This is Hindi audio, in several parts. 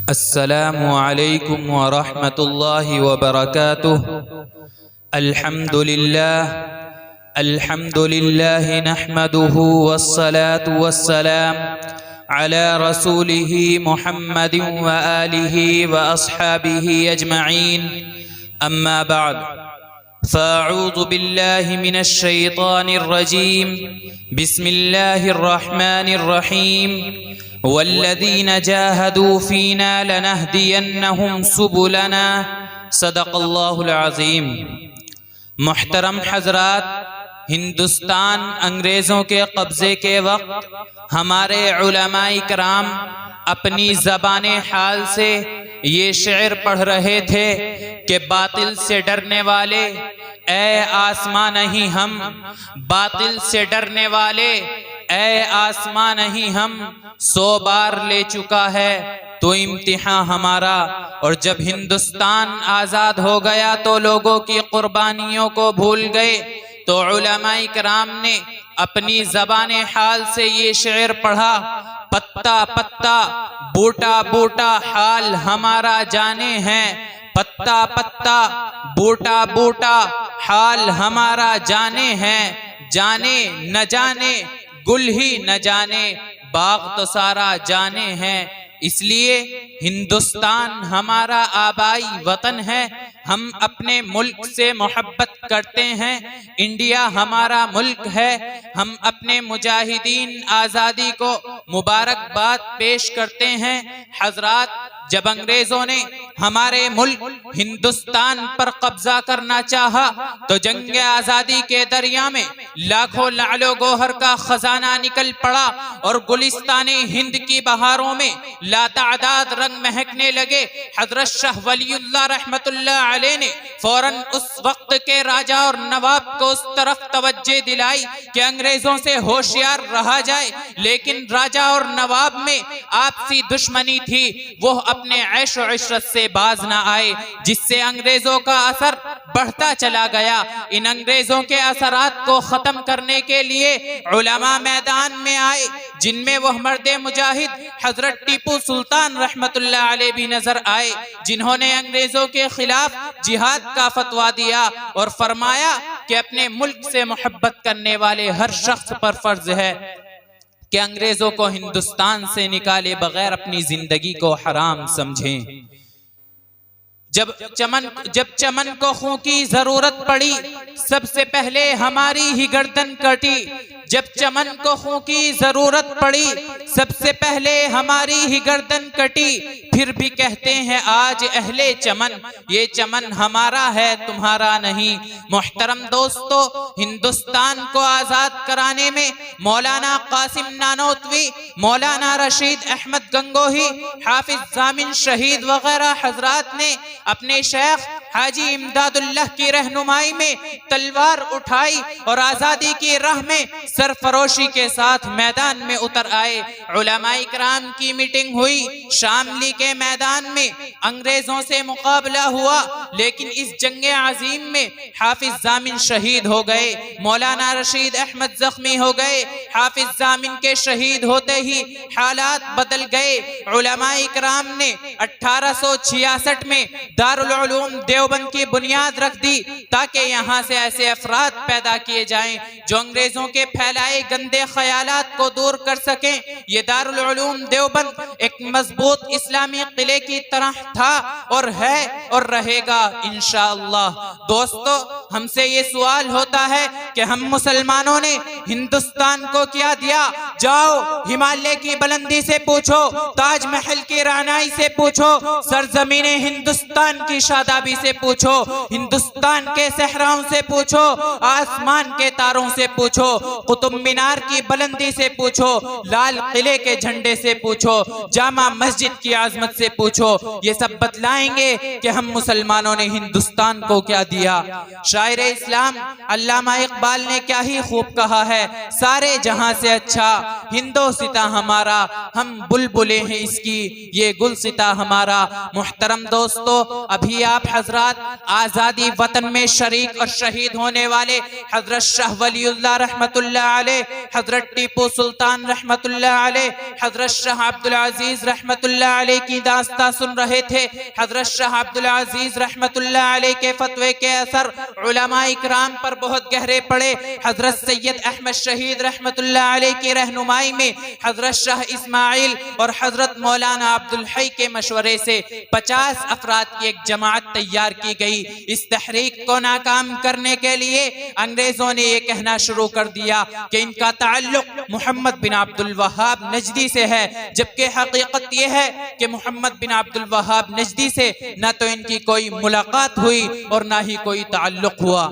अस्सलामु अलैकुम व रहमतुल्लाहि व बरकातुह। अल्हम्दुलिल्लाह नहमदुहु वस्सलातु वस्सलाम अला रसूलिहि मुहम्मदिन व आलिहि व अस्हाबिहि अजमईन। अम्मा बाद फ़अऊज़ु बिल्लाहि मिनश शैतानिर रजीम। बिस्मिल्लाहिर रहमानिर रहीम। वल्लज़ीन जाहदू फ़ीना लनहदियन्नहुम सुबुलना। सदक़ल्लाहुल अज़ीम। मुहतरम हज़रात, हिंदुस्तान अंग्रेज़ों के कब्ज़े के वक्त हमारे उलमाए किराम अपनी ज़बान हाल से ये शेर पढ़ रहे थे कि बातिल से डरने वाले ऐ आसमां नहीं हम, बातिल से डरने वाले ऐ आसमां नहीं हम, 100 बार ले चुका है तो इम्तिहान हमारा। और जब हिंदुस्तान आज़ाद हो गया तो लोगों की कुर्बानियों को भूल गए, तो उलमाए किराम ने अपनी ज़बान हाल से ये शेर पढ़ा। पत्ता पत्ता बूटा बूटा हाल हमारा जाने हैं, पत्ता पत्ता बूटा बूटा हाल हमारा जाने हैं। जाने न जाने गुल ही न जाने, बाग तो सारा जाने हैं। इसलिए हिंदुस्तान हमारा आबाई वतन है, हम अपने मुल्क से मोहब्बत करते हैं। इंडिया हमारा मुल्क है, हम अपने मुजाहिदीन आज़ादी को मुबारकबाद पेश करते हैं। हजरात, जब अंग्रेजों ने हमारे मुल्क हिंदुस्तान पर कब्जा करना चाहा तो जंग आज़ादी के दरिया में लाखों लालो गोहर का खजाना निकल पड़ा और गुलिस्तानी हिंद की बहारों में लातादाद रंग महकने लगे। हजरत शाह वलीउल्लाह रहमतुल्लाह अलैह ने फौरन उस वक्त के राजा और नवाब को उस तरफ तवज्जो दिलाई कि अंग्रेजों से होशियार रहा जाए। लेकिन राजा और नवाब में आपसी दुश्मनी थी, वो अपने ऐश और इशरत से बाज ना आए, जिससे अंग्रेजों का असर बढ़ता चला गया। इन अंग्रेजों के असरात को खत्म करने के लिए उलमा मैदान में आए, जिनमें वह मर्दे मुजाहिद हजरत टीपू सुल्तान रहमतुल्लाह अलैह भी नजर आए, जिन्होंने अंग्रेजों के खिलाफ जिहाद का फतवा दिया और फरमाया कि अपने मुल्क से मोहब्बत करने वाले हर शख्स पर फर्ज है कि अंग्रेजों को हिंदुस्तान से निकाले बगैर अपनी जिंदगी को हराम समझें। जब चमन को खून की जरूरत पड़ी, सबसे पहले हमारी ही गर्दन कटी। जब चमन को खून की जरूरत पड़ी, सबसे पहले हमारी ही गर्दन कटी। फिर भी कहते हैं आज अहले चमन, ये चमन हमारा है तुम्हारा नहीं। मुहतरम दोस्तों, हिंदुस्तान को आजाद कराने में मौलाना कासिम नानोतवी, मौलाना रशीद अहमद गंगोही, हाफिज जामिन शहीद वगैरह हजरात ने अपने शेख हाजी इमदादुल्लाह की रहनुमाई में तलवार उठाई और आजादी की राह में सरफरोशी के साथ मैदान में उतर आए। उलमाए किराम की मीटिंग हुई, शामली के मैदान में अंग्रेजों से मुकाबला हुआ, लेकिन इस जंग अजीम में हाफिज जामिन शहीद हो गए, मौलाना रशीद अहमद जख्मी हो गए। हाफिज जामिन के शहीद होते ही हालात बदल गए। उलमाए किराम ने 1866 में दारुल उलूम देवबंद की बुनियाद रख दी, ताकि यहाँ से ऐसे अफराद पैदा किए जाएं जो अंग्रेजों के फैलाए गंदे ख्यालात को दूर कर सकें। ये दारुल उलूम देवबंद एक मजबूत इस्लामी किले की तरह था और है और रहेगा इंशाअल्लाह। दोस्तों, हमसे ये सवाल होता है कि हम मुसलमानों ने हिंदुस्तान को क्या दिया? जाओ हिमालय की बुलंदी से पूछो, ताजमहल की रानाई से पूछो, सरजमीने हिंदुस्तान की शादाबी से पूछो, हिंदुस्तान के सहराओं से पूछो, आसमान के तारों से पूछो, कुतुब मीनार की बुलंदी से पूछो, लाल किले के झंडे से पूछो, जामा मस्जिद की आजमत से पूछो। ये सब बतलाएंगे कि हम मुसलमानों ने हिंदुस्तान को क्या दिया। शायर इस्लाम अल्लामा इकबाल ने क्या ही खूब कहा है, सारे जहां से अच्छा हिंदोसिता हमारा, हम बुलबुलें हैं इसकी, ये गुलसिता हमारा। मुहतरम दोस्तों, अभी आप हजरत हजरात, आज़ादी वतन में शरीक और शहीद होने वाले हजरत शाह वलीउल्लाह रहमतुल्लाह अलैह, हजरत टीपू सुल्तान रहमतुल्लाह अलैह, हजरत शाह अब्दुल अजीज रहमतुल्लाह अलैह की दास्तां सुन रहे थे। हजरत शाह अब्दुल अजीज रहमतुल्लाह अलैह के फतवे के असर उलमा इकराम पर बहुत गहरे पड़े। हजरत सैयद अहमद शहीद रहमतुल्लाह अलैह की रहनुमाई में हजरत शाह इस्माइल और हजरत मौलाना अब्दुल हई के मशवरे से 50 अफराद की एक जमात तैयार की गई। इस तहरीक को नाकाम करने के लिए अंग्रेजों ने यह कहना शुरू कर दिया कि इनका ताल्लुक मोहम्मद बिन अब्दुल वहाब नजदी से है, जबकि हकीकत यह है कि मोहम्मद बिन अब्दुल वहाब नजदी से न तो इनकी कोई मुलाकात हुई और ना ही कोई ताल्लुक हुआ।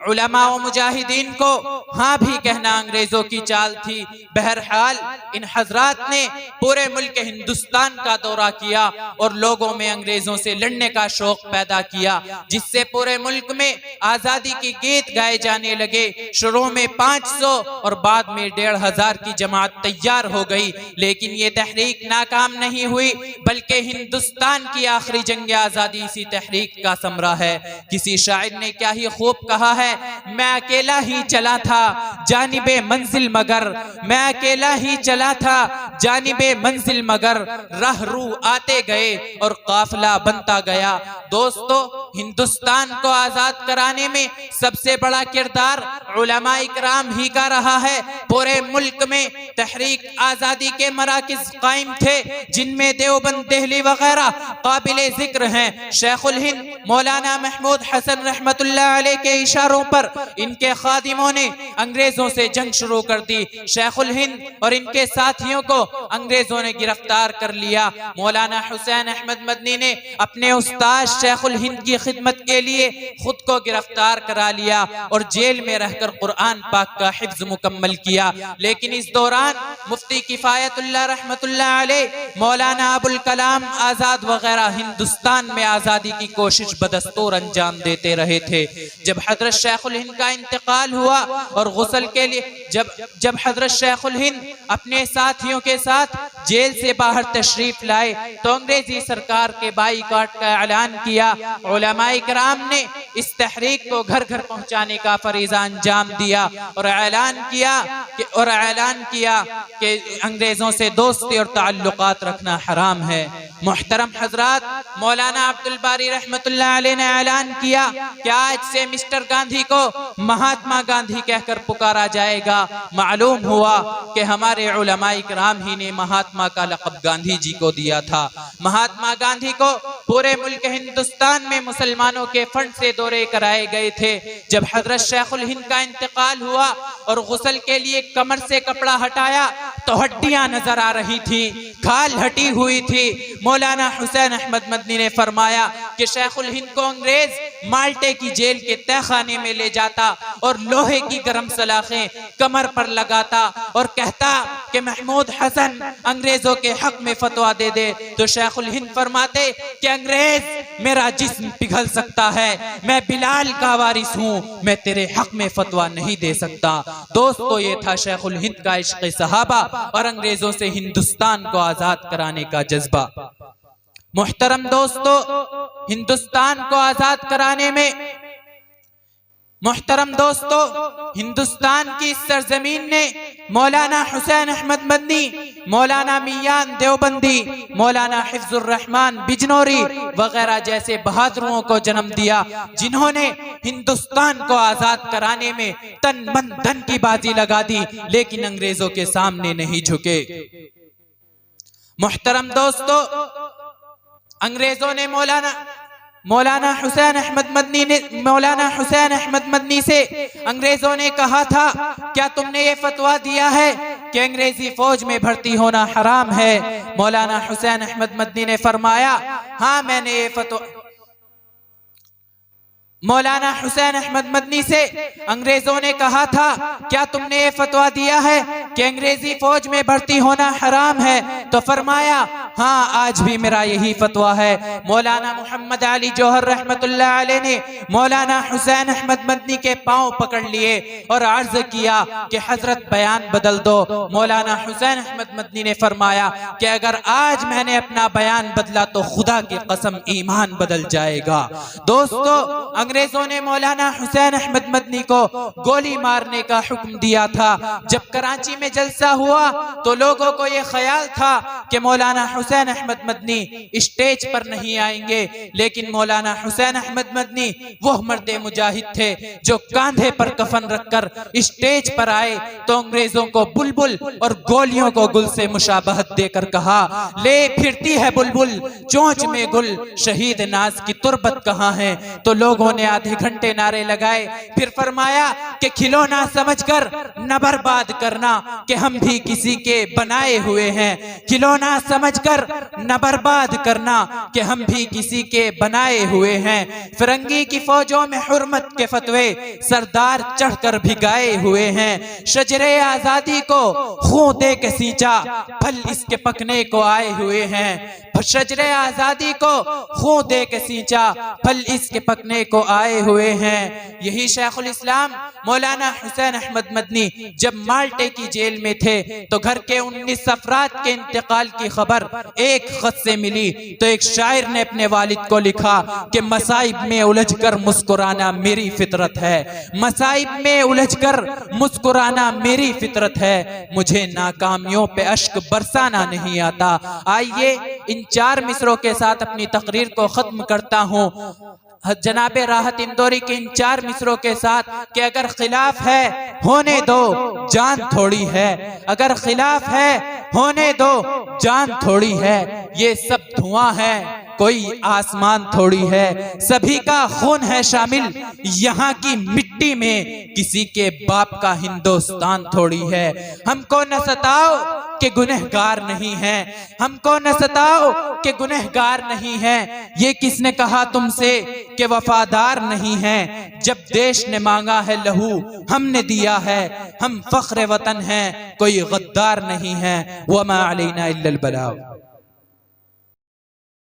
उलमा व मुजाहिदीन को हाँ भी कहना अंग्रेजों की चाल थी। बहरहाल इन हजरात ने पूरे मुल्क हिंदुस्तान का दौरा किया और लोगों में अंग्रेजों से लड़ने का शौक पैदा किया, जिससे पूरे मुल्क में आजादी के गीत गाए जाने लगे। शुरू में 500 और बाद में 1500 की जमात तैयार हो गई, लेकिन ये तहरीक नाकाम नहीं हुई, बल्कि हिंदुस्तान की आखिरी जंग आजादी इसी तहरीक का समरा है। किसी शायर ने क्या ही खूब कहा है, मैं अकेला ही चला था जानिबे मंजिल मगर, मैं अकेला ही चला था जानिबे मंजिल मगर, राहरू आते गए और काफिला बनता गया। दोस्तों, हिंदुस्तान को आजाद कराने में सबसे बड़ा किरदार उलमा इकराम ही का रहा है। पूरे मुल्क में तहरीक आजादी के मराकिज कायम थे, जिनमें देवबंद, दिल्ली वगैरह काबिले जिक्र हैं। शेखुल हिंद मौलाना महमूद हसन रहमतुल्लाह अलैह के इशारों पर इनके खादिमों ने अंग्रेजों से जंग शुरू कर दी। शेखुल हिंद और इनके साथियों को अंग्रेजों ने गिरफ्तार कर लिया। मौलाना हुसैन अहमद मदनी ने अपने उस्ताद शेखुल हिंद की खिदमत के लिए खुद को गिरफ्तार करा लिया और जेल में रहकर कुरान पाक का हिफ्ज मुकम्मल किया। लेकिन इस दौरान मुफ्ती किफायतुल्लाह रहमतुल्लाह अलैह, मौलाना अबुल कलाम आजाद वगैरह हिंदुस्तान में आजादी की कोशिश बदस्तूर अंजाम देते रहे थे। जब हजरत शेखुल हिंद का इंतकाल हुआ और गुस्ल के लिए जब हजरत शेखुल हिंद अपने साथियों के साथ जेल से बाहर तशरीफ लाए तो अंग्रेजी सरकार के बाईकाट का ऐलान किया। उलमा इकराम ने इस तहरीक को घर घर पहुंचाने का फरीजा अंजाम दिया और ऐलान किया कि अंग्रेजों से दोस्ती और ताल्लुकात रखना हराम है। मुहतरम हजरात, मौलाना अब्दुल बारी रहमतुल्लाह अलैह ने ऐलान किया कि आज से मिस्टर गांधी को महात्मा गांधी कहकर पुकारा जाएगा। मालूम हुआ कि हमारे उलमा इकराम ही ने महात्मा का लक़ब गांधी जी को दिया था। महात्मा गांधी को पूरे मुल्क हिंदुस्तान में मुसलमानों के फंड से दौरे कराए गए थे। जब हजरत शेखुल हिंद का इंतकाल हुआ और गुस्ल के लिए कमर से कपड़ा हटाया तो हड्डियां नजर आ रही थी, खाल हटी हुई थी। मौलाना हुसैन अहमद मदनी ने फरमाया कि शेखुल हिंद को अंग्रेज माल्टे की जेल के तहखाने में ले जाता और लोहे की गरम सलाखें कमर पर लगाता और कहता कि महमूद हसन अंग्रेजों के हक में फतवा दे दे, तो शेखुल हिंद फरमाते कि अंग्रेज मेरा जिस्म पिघल सकता है, मैं बिलाल का वारिस हूँ, मैं तेरे हक में फतवा नहीं दे सकता। दोस्तों, ये था शेखुल हिंद का इश्क सहाबा और अंग्रेजों से हिंदुस्तान को आजाद कराने का जज्बा। मुहतरम दोस्तों, हिंदुस्तान को आजाद कराने में हिंदुस्तान की सरजमीन ने मौलाना हुसैन अहमद मदनी, मौलाना मियान देवबंदी, मौलाना हिफ्जुर रहमान बिजनौरी वगैरह जैसे बहादुरों को जन्म दिया, जिन्होंने हिंदुस्तान को आजाद कराने में तन मन धन की बाजी लगा दी, लेकिन अंग्रेजों के सामने नहीं झुके। मुहतरम दोस्तों, अंग्रेजों ने मौलाना हुसैन अहमद मदनी से अंग्रेजों ने कहा था, क्या तुमने ये फतवा दिया है कि अंग्रेजी फौज में भर्ती होना हराम है? मौलाना हुसैन अहमद मदनी ने फरमाया, हाँ, मैंने ये फतवा मौलाना हुसैन अहमद मदनी से अंग्रेजों ने कहा था, क्या तुमने ये फतवा दिया है कि अंग्रेजी फौज में भर्ती होना हराम है? तो फरमाया, हाँ, आज भी मेरा यही फतवा है। मौलाना मोहम्मद अली जौहर रहमतुल्लाह अलैह ने मौलाना हुसैन अहमद मदनी के पांव पकड़ लिए और अर्ज किया कि हजरत बयान बदल दो। मौलाना हुसैन अहमद मदनी ने फरमाया कि अगर आज मैंने अपना बयान बदला तो खुदा की कसम ईमान बदल जाएगा। दोस्तों, अंग्रेजों ने मौलाना हुसैन अहमद मदनी को गोली मारने का हुक्म दिया था। जब कराची में जलसा हुआ तो लोगों को यह ख्याल था कि मौलाना हुसैन अहमद मदनी स्टेज पर नहीं आएंगे, लेकिन मौलाना हुसैन अहमद मदनी वह मर्दे मुजाहिद थे जो कांधे पर कफन रखकर स्टेज पर आए तो अंग्रेजों को बुलबुल और गोलियों को गुल से मुशाबहत देकर कहा, ले फिरती है बुलबुल चोंच में गुल, शहीद नाज की तुरबत कहाँ है? तो लोगों ने आधे घंटे नारे लगाए। फिर फरमाया कि खिलौना समझकर न बर्बाद करना कि हम भी किसी के बनाए हुए हैं। खिलौना समझकर न बर्बाद करना कि हम भी किसी के बनाए हुए हैं। फिरंगी की फौजों में हुर्मत के फतवे सरदार चढ़कर भिगाए हुए हैं। शजरे आजादी को खूं दे के सींचा, फल इसके पकने को आए हुए हैं। शजरे आजादी को खूं दे के सींचा, फल इसके पकने को आए हुए हैं। यही शेखुल इस्लाम मौलाना हुसैन अहमद मदनी जब माल्टे की जेल में थे तो घर के 19 अफराद के इंतकाल की खबर एक खत से मिली तो एक शायर ने अपने वालिद को लिखा कि मसाइब में उलझकर मुस्कुराना मेरी फितरत है, मसाइब में उलझकर मुस्कुराना मेरी फितरत है, मुझे नाकामियों पे अश्क बरसाना नहीं आता। आइए इन 4 मिसरों के साथ अपनी तकरीर को खत्म करता हूँ। जनाबे राहत इंदौरी के इन 4 मिसरों के साथ कि अगर खिलाफ है होने दो, जान थोड़ी है। अगर खिलाफ है होने दो, जान थोड़ी है। ये सब धुआं है, कोई आसमान थोड़ी है। सभी का खून है शामिल यहाँ की मिट्टी में, किसी के बाप का हिंदुस्तान थोड़ी है। हमको न सताओ कि गुनहगार नहीं है, हमको न सताओ कि गुनहगार नहीं है। ये किसने कहा तुमसे कि वफादार नहीं है? जब देश ने मांगा है लहू हमने दिया है, हम फख्र वतन हैं, कोई गद्दार नहीं है। वमा अलैना इल्लल बलाग।